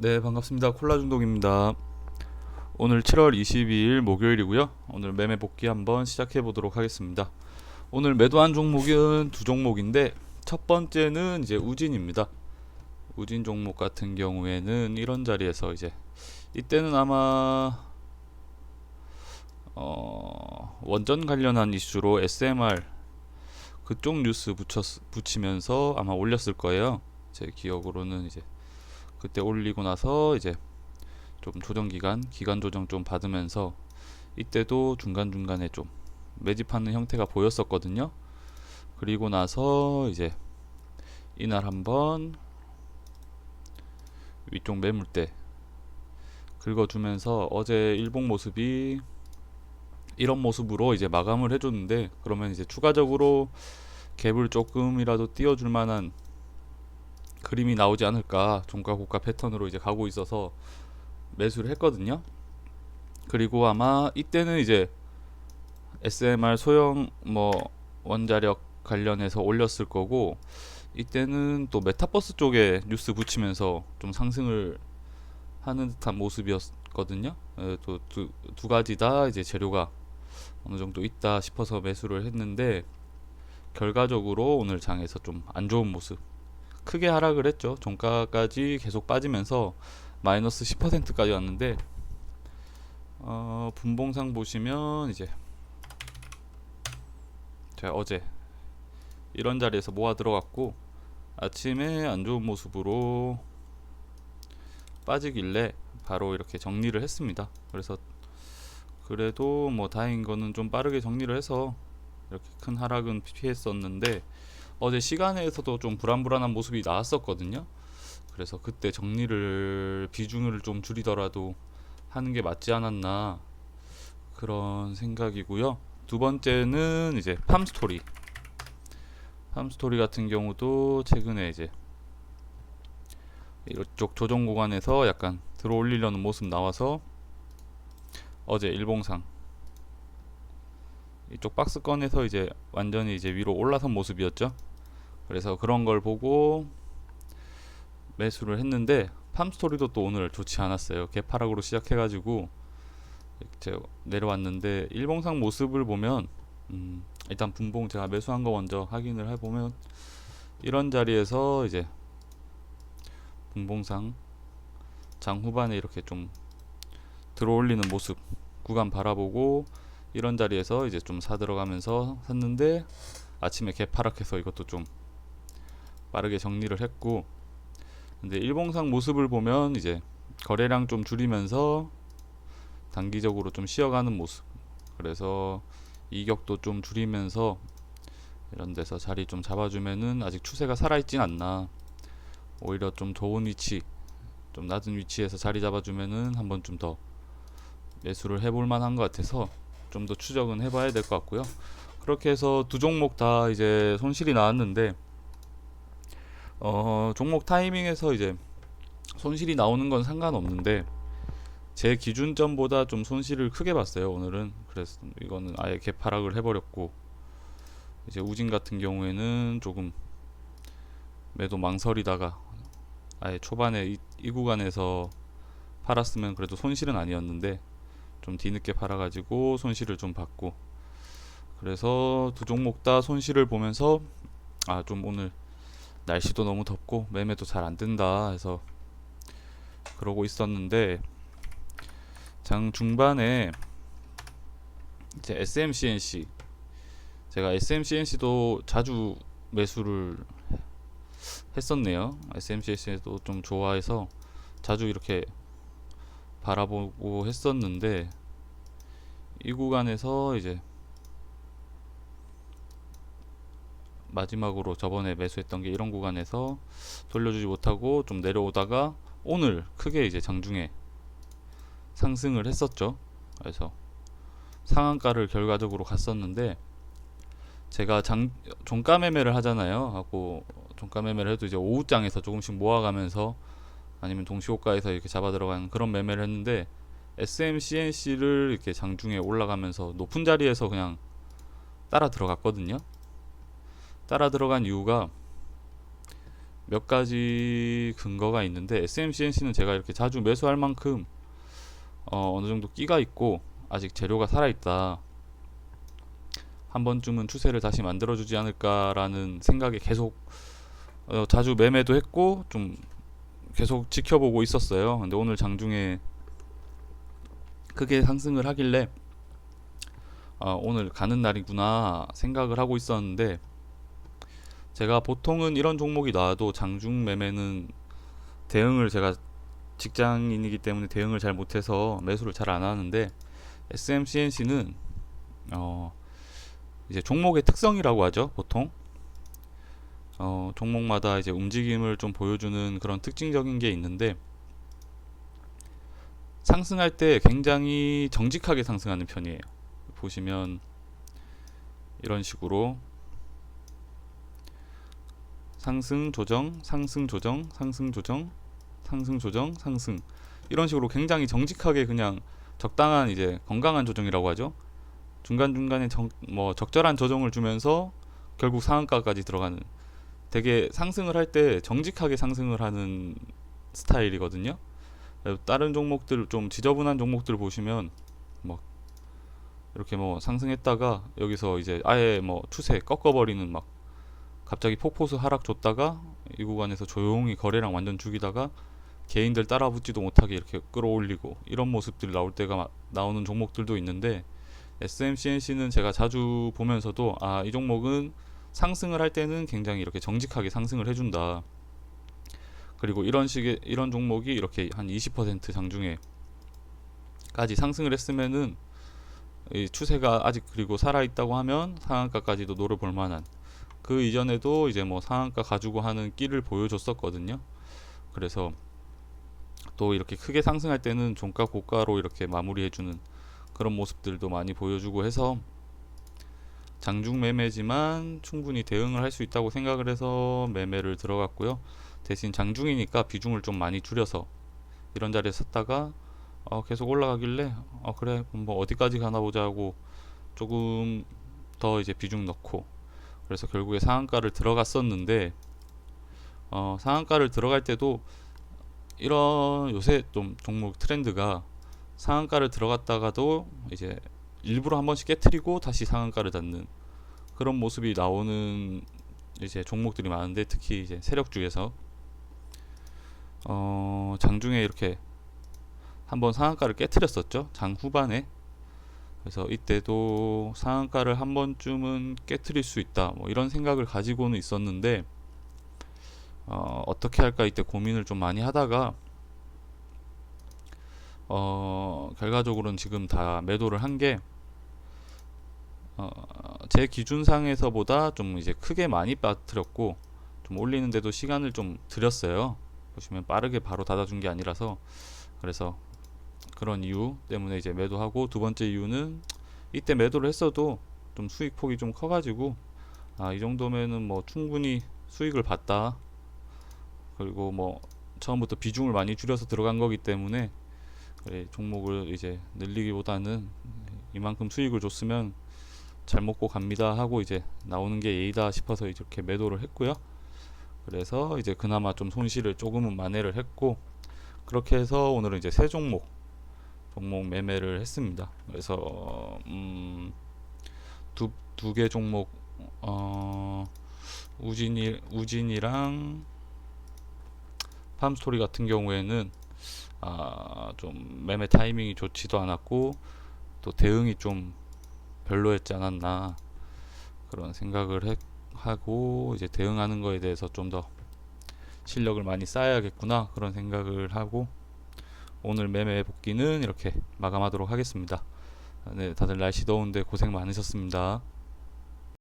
네, 반갑습니다. 콜라 중독입니다. 오늘 7월 22일 목요일이고요. 오늘 매매 복귀 한번 시작해 보도록 하겠습니다. 오늘 매도한 종목은 두 종목인데 첫 번째는 이제 우진입니다. 우진 종목 같은 경우에는 이런 자리에서 이제 이때는 아마 원전 관련한 이슈로 SMR 그쪽 뉴스 붙이면서 아마 올렸을 거예요. 제 기억으로는 이제 그때 올리고 나서 이제 좀 기간 조정 좀 받으면서 이때도 중간중간에 좀 매집하는 형태가 보였었거든요. 그리고 나서 이제 이날 한번 위쪽 매물대 긁어주면서 어제 일봉 모습이 이런 모습으로 이제 마감을 해줬는데, 그러면 이제 추가적으로 갭을 조금이라도 띄워줄 만한 그림이 나오지 않을까, 종가 고가 패턴으로 이제 가고 있어서 매수를 했거든요. 그리고 아마 이때는 이제 SMR 소형 원자력 관련해서 올렸을 거고, 이때는 또 메타버스 쪽에 뉴스 붙이면서 좀 상승을 하는 듯한 모습이었거든요. 또 두 가지 다 이제 재료가 어느 정도 있다 싶어서 매수를 했는데, 결과적으로 오늘 장에서 좀 안 좋은 모습, 크게 하락을 했죠. 종가까지 계속 빠지면서 마이너스 10%까지 왔는데, 분봉상 보시면 이제 제가 어제 이런 자리에서 모아 들어갔고 아침에 안 좋은 모습으로 빠지길래 바로 이렇게 정리를 했습니다. 그래서 그래도 뭐 다행인 거는 좀 빠르게 정리를 해서 이렇게 큰 하락은 피했었는데, 어제 시간에서도 좀 불안불안한 모습이 나왔었거든요. 그래서 그때 정리를 비중을 좀 줄이더라도 하는 게 맞지 않았나, 그런 생각이고요. 두 번째는 이제 팜스토리 같은 경우도 최근에 이제 이쪽 조정 구간에서 약간 들어 올리려는 모습 나와서 어제 일봉상 이쪽 박스권에서 이제 완전히 이제 위로 올라선 모습이었죠. 그래서 그런 걸 보고 매수를 했는데, 팜스토리도 또 오늘 좋지 않았어요. 개파락으로 시작해가지고 이제 내려왔는데, 일봉상 모습을 보면 일단 분봉 제가 매수한 거 먼저 확인을 해보면 이런 자리에서 이제 분봉상 장 후반에 이렇게 좀 들어올리는 모습 구간 바라보고 이런 자리에서 이제 좀 사 들어가면서 샀는데, 아침에 개파락해서 이것도 좀 빠르게 정리를 했고, 근데 일봉상 모습을 보면 이제 거래량 좀 줄이면서 단기적으로 좀 쉬어가는 모습, 그래서 이격도 좀 줄이면서 이런 데서 자리 좀 잡아주면은 아직 추세가 살아있진 않나, 오히려 좀 좋은 위치, 좀 낮은 위치에서 자리 잡아주면은 한번 좀 더 매수를 해볼 만한 것 같아서 좀 더 추적은 해봐야 될 것 같고요. 그렇게 해서 두 종목 다 이제 손실이 나왔는데, 종목 타이밍에서 이제 손실이 나오는 건 상관없는데 제 기준점보다 좀 손실을 크게 봤어요 오늘은. 그래서 이거는 아예 개파락을 해버렸고, 이제 우진 같은 경우에는 조금 매도 망설이다가 아예 초반에 이 구간에서 팔았으면 그래도 손실은 아니었는데 좀 뒤늦게 팔아가지고 손실을 좀 봤고, 그래서 두 종목 다 손실을 보면서 좀 오늘 날씨도 너무 덥고 매매도 잘 안 된다 해서 그러고 있었는데, 장 중반에 이제 SMCNC, 제가 SMCNC도 자주 매수를 했었네요. SMCNC도 좀 좋아해서 자주 이렇게 바라보고 했었는데, 이 구간에서 이제 마지막으로 저번에 매수했던 게 이런 구간에서 돌려주지 못하고 좀 내려오다가 오늘 크게 이제 장중에 상승을 했었죠. 그래서 상한가를 결과적으로 갔었는데, 제가 종가 매매를 하잖아요. 하고 종가 매매를 해도 이제 오후장에서 조금씩 모아가면서 아니면 동시호가에서 이렇게 잡아 들어가는 그런 매매를 했는데, SMCNC를 이렇게 장중에 올라가면서 높은 자리에서 그냥 따라 들어갔거든요. 따라 들어간 이유가 몇 가지 근거가 있는데, SMCNC는 제가 이렇게 자주 매수할 만큼 어느 정도 끼가 있고 아직 재료가 살아있다, 한 번쯤은 추세를 다시 만들어주지 않을까라는 생각에 계속 자주 매매도 했고 좀 계속 지켜보고 있었어요. 근데 오늘 장중에 크게 상승을 하길래 오늘 가는 날이구나 생각을 하고 있었는데, 제가 보통은 이런 종목이 나와도 장중 매매는 대응을, 제가 직장인이기 때문에 대응을 잘 못해서 매수를 잘 안 하는데, SMCNC는 이제 종목의 특성이라고 하죠. 보통 종목마다 이제 움직임을 좀 보여주는 그런 특징적인 게 있는데, 상승할 때 굉장히 정직하게 상승하는 편이에요. 보시면 이런 식으로 상승 조정, 상승 조정, 상승 조정, 상승 조정, 상승, 이런 식으로 굉장히 정직하게 그냥 적당한 이제 건강한 조정이라고 하죠. 중간중간에 뭐 적절한 조정을 주면서 결국 상한가까지 들어가는, 되게 상승을 할 때 정직하게 상승을 하는 스타일이거든요. 다른 종목들, 좀 지저분한 종목들 보시면 뭐 이렇게 뭐 상승했다가 여기서 이제 아예 뭐 추세 꺾어버리는, 막 갑자기 폭포수 하락 줬다가 이 구간에서 조용히 거래량 완전 죽이다가 개인들 따라붙지도 못하게 이렇게 끌어올리고, 이런 모습들이 나올 때가 나오는 종목들도 있는데, SMCNC는 제가 자주 보면서도 이 종목은 상승을 할 때는 굉장히 이렇게 정직하게 상승을 해준다. 그리고 이런 종목이 이렇게 한 20% 장중에까지 상승을 했으면은 이 추세가 아직 그리고 살아있다고 하면 상한가까지도 노려볼 만한, 그 이전에도 이제 뭐 상한가 가지고 하는 끼를 보여줬었거든요. 그래서 또 이렇게 크게 상승할 때는 종가 고가로 이렇게 마무리해주는 그런 모습들도 많이 보여주고 해서, 장중 매매지만 충분히 대응을 할 수 있다고 생각을 해서 매매를 들어갔고요. 대신 장중이니까 비중을 좀 많이 줄여서 이런 자리에 섰다가 계속 올라가길래 그래 뭐 어디까지 가나 보자 하고 조금 더 이제 비중 넣고, 그래서 결국에 상한가를 들어갔었는데, 상한가를 들어갈 때도 이런 요새 좀 종목 트렌드가 상한가를 들어갔다가도 이제 일부러 한 번씩 깨트리고 다시 상한가를 닫는 그런 모습이 나오는 이제 종목들이 많은데, 특히 이제 세력주에서 장중에 이렇게 한번 상한가를 깨트렸었죠, 장 후반에. 그래서 이때도 상한가를 한 번쯤은 깨트릴 수 있다, 뭐 이런 생각을 가지고는 있었는데, 어떻게 할까 이때 고민을 좀 많이 하다가 결과적으로는 지금 다 매도를 한 게, 제 기준상에서보다 좀 이제 크게 많이 빠뜨렸고 좀 올리는데도 시간을 좀 들였어요. 보시면 빠르게 바로 닫아준 게 아니라서. 그래서 그런 이유 때문에 이제 매도하고, 두 번째 이유는 이때 매도를 했어도 좀 수익 폭이 좀 커가지고 이 정도면은 뭐 충분히 수익을 봤다, 그리고 뭐 처음부터 비중을 많이 줄여서 들어간 거기 때문에 종목을 이제 늘리기보다는 이만큼 수익을 줬으면 잘 먹고 갑니다 하고 이제 나오는 게 예의다 싶어서 이렇게 매도를 했고요. 그래서 이제 그나마 좀 손실을 조금은 만회를 했고, 그렇게 해서 오늘은 이제 세 종목 매매를 했습니다. 그래서 두 개 종목, 우진이랑 팜스토리 같은 경우에는 좀 매매 타이밍이 좋지도 않았고 또 대응이 좀 별로였지 않았나, 그런 생각을 하고 이제 대응하는 거에 대해서 좀 더 실력을 많이 쌓아야겠구나, 그런 생각을 하고 오늘 매매 복귀는 이렇게 마감하도록 하겠습니다. 네, 다들 날씨 더운데 고생 많으셨습니다.